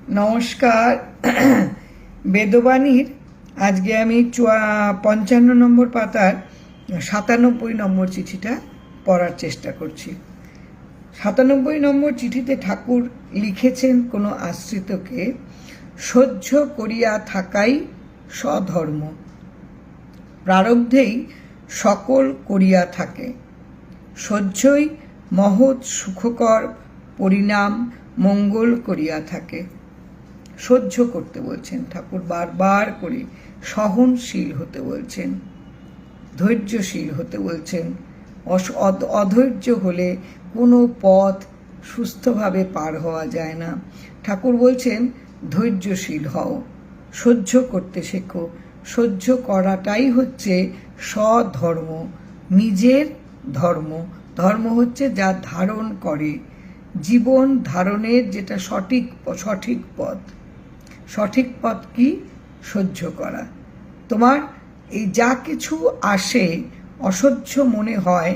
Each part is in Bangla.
নমস্কার। বেদবাণীর আজকে আমি 55 নম্বর পাতার 97 নম্বর চিঠিটা পড়ার চেষ্টা করছি। 97 নম্বর চিঠিতে ঠাকুর লিখেছেন কোনো আশ্রিতকে, সহ্য করিয়া থাকাই স্বধর্ম, প্রারব্ধেই সকল করিয়া থাকে, সহ্যই মহৎ সুখকর পরিণাম মঙ্গল করিয়া থাকে। সহ্য করতে বলছেন ঠাকুর, বারবার করে সহনশীল হতে বলছেন, ধৈর্যশীল হতে বলছেন। অধৈর্য হলে কোনো পথ সুস্থভাবে পার হওয়া যায় না। ঠাকুর বলছেন ধৈর্যশীল হও, সহ্য করতে শেখো। সহ্য করাটাই হচ্ছে স্বধর্ম, নিজের ধর্ম। ধর্ম হচ্ছে যা ধারণ করে, জীবন ধারণের যেটা সঠিক পথ। সঠিক পথ কি? সহ্য করা। তোমার এই যা কিছু আসে অসহ্য মনে হয়,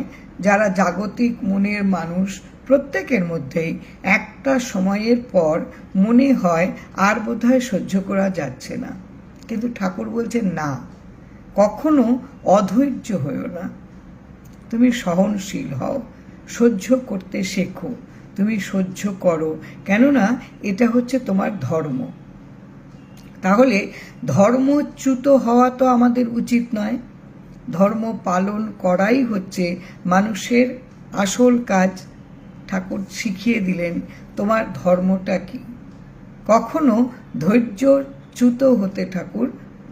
যারা জাগতিক মনের মানুষ প্রত্যেকের মধ্যেই একটা সময়ের পর মনে হয় আর বোধহয় সহ্য করা যাচ্ছে না। কিন্তু ঠাকুর বলছেন না, কখনো অধৈর্য হইও না, তুমি সহনশীল হও, সহ্য করতে শেখো। তুমি সহ্য করো, কেননা এটা হচ্ছে তোমার ধর্ম। তাহলে ধর্মচ্যুত হওয়া তো আমাদের উচিত নয়। ধর্ম পালন করাই হচ্ছে মানুষের আসল কাজ। ঠাকুর শিখিয়ে দিলেন তোমার ধর্মটা কি। কখনো ধৈর্যচ্যুত হতে ঠাকুর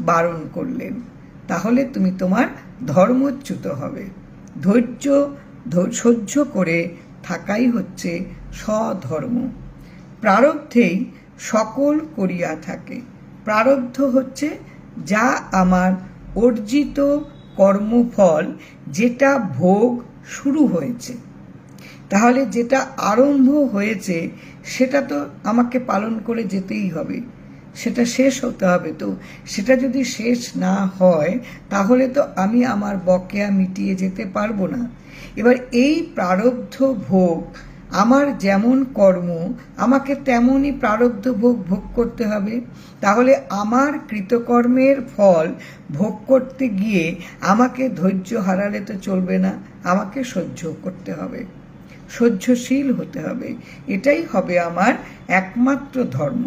বারণ করলেন, তাহলে তুমি তোমার ধর্মচ্যুত হবে। সহ্য করে থাকাই হচ্ছে স্বধর্ম, প্রারব্ধেই সকল করিয়া থাকে। প্রারব্ধ হচ্ছে যা আমার অর্জিত কর্মফল, যেটা ভোগ শুরু হয়েছে। তাহলে যেটা আরম্ভ হয়েছে সেটা তো আমাকে পালন করে যেতেই হবে, সেটা শেষ হতে হবে। তো সেটা যদি শেষ না হয় তাহলে তো আমি আমার বকেয়া মিটিয়ে যেতে পারবো না। এবার এই প্রারব্ধ ভোগ, আমার যেমন কর্ম আমাকে তেমনই প্রারব্ধ ভোগ করতে হবে। তাহলে আমার কৃতকর্মের ফল ভোগ করতে গিয়ে আমাকে ধৈর্য হারালে তো চলবে না, আমাকে সহ্য করতে হবে, সহ্যশীল হতে হবে। এটাই হবে আমার একমাত্র ধর্ম,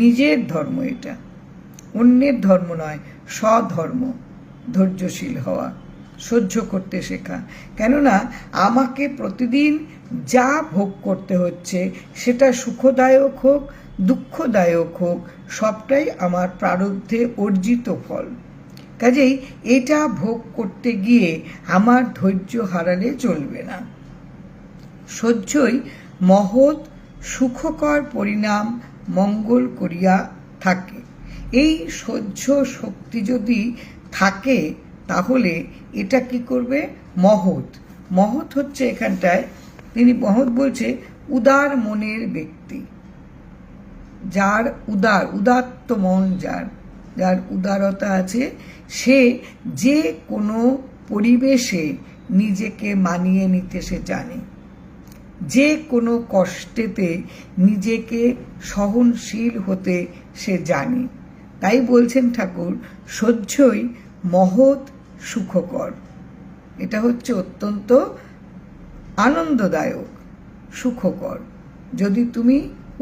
নিজের ধর্ম। এটা অন্যের ধর্ম নয়, স্বধর্ম। ধৈর্যশীল হওয়া, সহ্য করতে শেখা। কেননা আমাকে প্রতিদিন যা ভোগ করতে হচ্ছে, সেটা সুখদায়ক হোক দুঃখদায়ক হোক, সবটাই আমার প্রারব্ধে অর্জিত ফল। কাজেই এটা ভোগ করতে গিয়ে আমার ধৈর্য হারালে চলবে না। সহ্যই মহৎ সুখকর পরিণাম মঙ্গল করিয়া থাকে। এই সহ্য শক্তি যদি থাকে তাহলে এটা কি করবে? মহৎ। মহৎ হচ্ছে এখানটায় তিনি মহৎ বলছে উদার মনের ব্যক্তি, যার উদাত্ত মন, যার উদারতা আছে, সে যে কোনো পরিবেশে নিজেকে মানিয়ে নিতে সে জানে, যে কোনো কষ্টেতে নিজেকে সহনশীল হতে সে জানে। তাই বলছেন ঠাকুর, সহ্যই মহৎ সুখকর। এটা হচ্ছে অত্যন্ত আনন্দদায়ক, সুখকর। যদি তুমি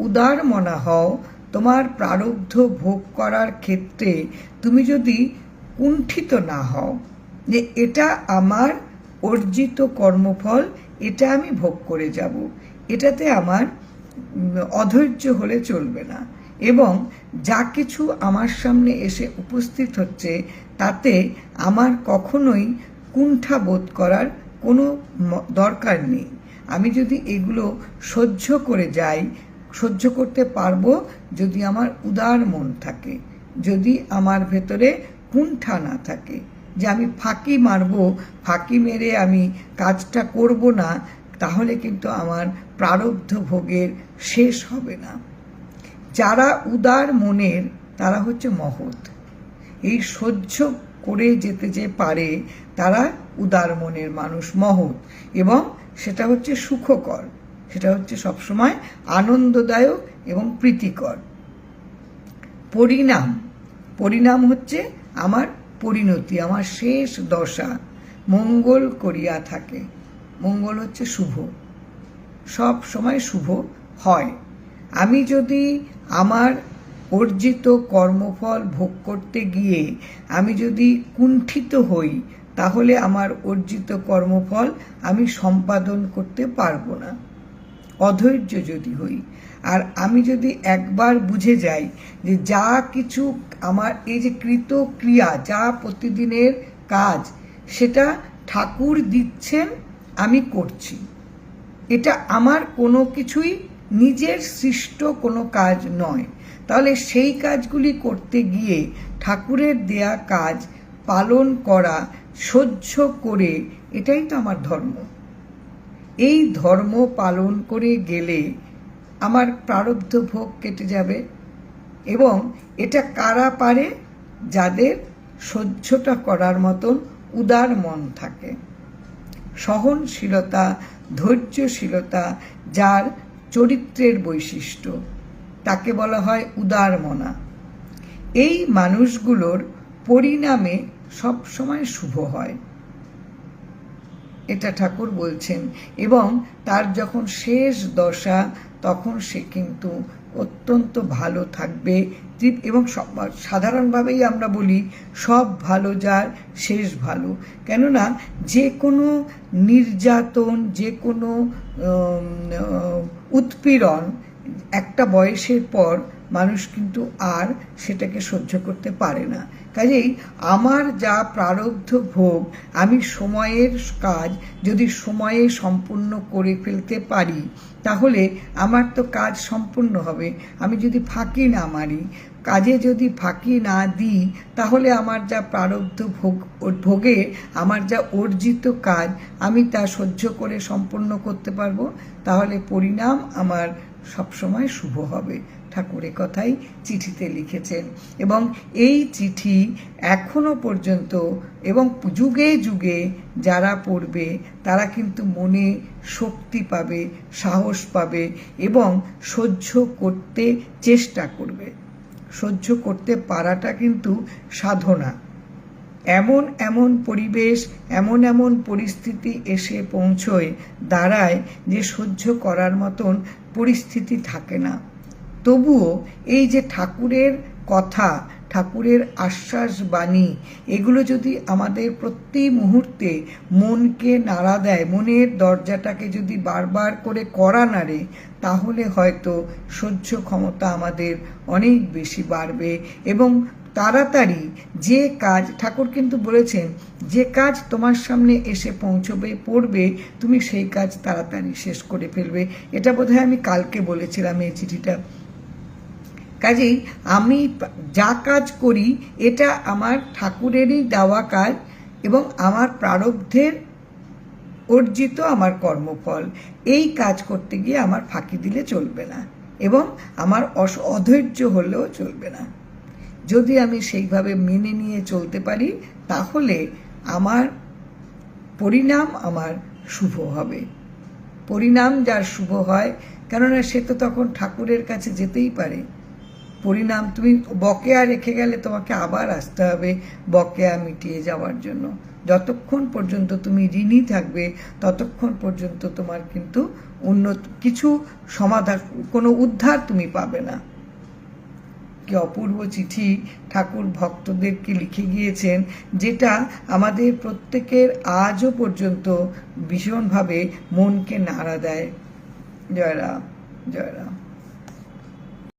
উদার মনা হও, তোমার প্রারব্ধ ভোগ করার ক্ষেত্রে তুমি যদি কুণ্ঠিত না হও যে এটা আমার অর্জিত কর্মফল, এটা আমি ভোগ করে যাব, এটাতে আমার অধৈর্য হলে চলবে না। এবং যা কিছু আমার সামনে এসে উপস্থিত হচ্ছে তাতে আমার কখনোই কুণ্ঠা বোধ করার কোনো দরকার নেই। আমি যদি এগুলো সহ্য করে যাই, সহ্য করতে পারবো যদি আমার উদার মন থাকে, যদি আমার ভেতরে কুণ্ঠা না থাকে যে আমি ফাঁকি মারবো, ফাঁকি মেরে আমি কাজটা করব না, তাহলে কিন্তু আমার প্রারব্ধ ভোগের শেষ হবে না। যারা উদার মনের তারা হচ্ছে মহৎ। এই সহ্য করে যেতে যে পারে তারা উদার মনের মানুষ, মহৎ। এবং সেটা হচ্ছে সুখকর, সেটা হচ্ছে সবসময় আনন্দদায়ক এবং প্রীতিকর। পরিণাম, পরিণাম হচ্ছে আমার পরিণতি, আমার শেষ দশা মঙ্গল করিয়া থাকে। মঙ্গল হচ্ছে শুভ, সব সময় শুভ হয়। আমি যদি আমার অর্জিত কর্মফল ভোগ করতে গিয়ে আমি যদি কুণ্ঠিত হই, তাহলে আমার অর্জিত কর্মফল আমি সম্পাদন করতে পারবো না। অধৈর্য যদি হই, আর আমি যদি একবার বুঝে যাই যে যা কিছু আমার এই যে কৃত ক্রিয়া, যা প্রতিদিনের কাজ, সেটা ঠাকুর দিচ্ছেন, আমি করছি, এটা আমার কোনো কিছুই নিজের সৃষ্ট কোনো কাজ নয়, তাহলে সেই কাজগুলি করতে গিয়ে ঠাকুরের দেয়া কাজ পালন করা, সহ্য করে, এটাই তো আমার ধর্ম। এই ধর্ম পালন করে গেলে আমার প্রারব্ধ ভোগ কেটে যাবে। এবং এটা কারা পারে? যাদের সহ্যটা করার মতন উদার মন থাকে, সহনশীলতা, ধৈর্যশীলতা যার চরিত্রের বৈশিষ্ট্য, তাকে বলা হয় উদার মনা। এই মানুষগুলোর পরিণামে সবসময় শুভ হয়, এটা ঠাকুর বলছেন। এবং তার যখন শেষ দশা, তখন সে কিন্তু অত্যন্ত ভালো থাকবে। এবং সাধারণভাবেই আমরা বলি সব ভালো যার শেষ ভালো। কেননা যে কোনো নির্যাতন, যে কোনো উৎপীড়ন একটা বয়সের পর মানুষ কিন্তু আর সেটাকে সহ্য করতে পারে না। কাজেই আমার যা প্রারব্ধ ভোগ, আমি সময়ের কাজ যদি সময়ে সম্পূর্ণ করে ফেলতে পারি, তাহলে আমার তো কাজ সম্পূর্ণ হবে। আমি যদি ফাঁকি না মারি, কাজে যদি ফাঁকি না দিই, তাহলে আমার যা প্রারব্ধ ভোগে আমার যা অর্জিত কাজ, আমি তা সহ্য করে সম্পূর্ণ করতে পারবো। তাহলে পরিণাম আমার সবসময় শুভ হবে। ঠাকুর এ কথাই চিঠিতে লিখেছেন। এবং এই চিঠি এখনো পর্যন্ত এবং যুগে যুগে যারা পড়বে, তারা কিন্তু মনে শক্তি পাবে, সাহস পাবে এবং সহ্য করতে চেষ্টা করবে। সহ্য করতে পারাটা কিন্তু সাধনা। এমন এমন পরিবেশ, এমন এমন পরিস্থিতি এসে পৌঁছয়, দাঁড়ায় যে সহ্য করার মতন পরিস্থিতি থাকে না। তবুও এই যে ঠাকুরের কথা, ঠাকুরের আশ্বাস বাণী, এগুলো যদি আমাদের প্রতি মুহূর্তে মনকে নাড়া দেয়, মনের দরজাটাকে যদি বারবার করে কড়া নাড়ে, তাহলে হয়তো সহ্য ক্ষমতা আমাদের অনেক বেশি বাড়বে। এবং তাড়াতাড়ি যে কাজ, ঠাকুর কিন্তু বলেছেন, যে কাজ তোমার সামনে এসে পড়বে, তুমি সেই কাজ তাড়াতাড়ি শেষ করে ফেলবে। এটা বোধহয় আমি কালকে বলেছিলাম এই চিঠিটা। কাজেই আমি যা কাজ করি, এটা আমার ঠাকুরেরই দেওয়া কাজ এবং আমার প্রারব্ধের অর্জিত আমার কর্মফল। এই কাজ করতে গিয়ে আমার ফাঁকি দিলে চলবে না এবং আমার অধৈর্য হলেও চলবে না। যদি আমি সেইভাবে মেনে নিয়ে চলতে পারি, তাহলে আমার পরিণাম আমার শুভ হবে। পরিণাম যার শুভ হয়, কেননা সে তো তখন ঠাকুরের কাছে যেতেই পারে। পরিণাম, তুমি বকেয়া রেখে গেলে তোমাকে আবার আসতে হবে বকেয়া মিটিয়ে যাওয়ার জন্য। যতক্ষণ পর্যন্ত তুমি ঋণী থাকবে, ততক্ষণ পর্যন্ত তোমার কিন্তু কিছু সমাধান, কোনো উদ্ধার তুমি পাবে না। কি অপূর্ব চিঠি ঠাকুর ভক্তদেরকে লিখে গিয়েছেন, যেটা আমাদের প্রত্যেকের আজও পর্যন্ত ভীষণভাবে মনকে নাড়া দেয়। জয় রাম, জয় রাম।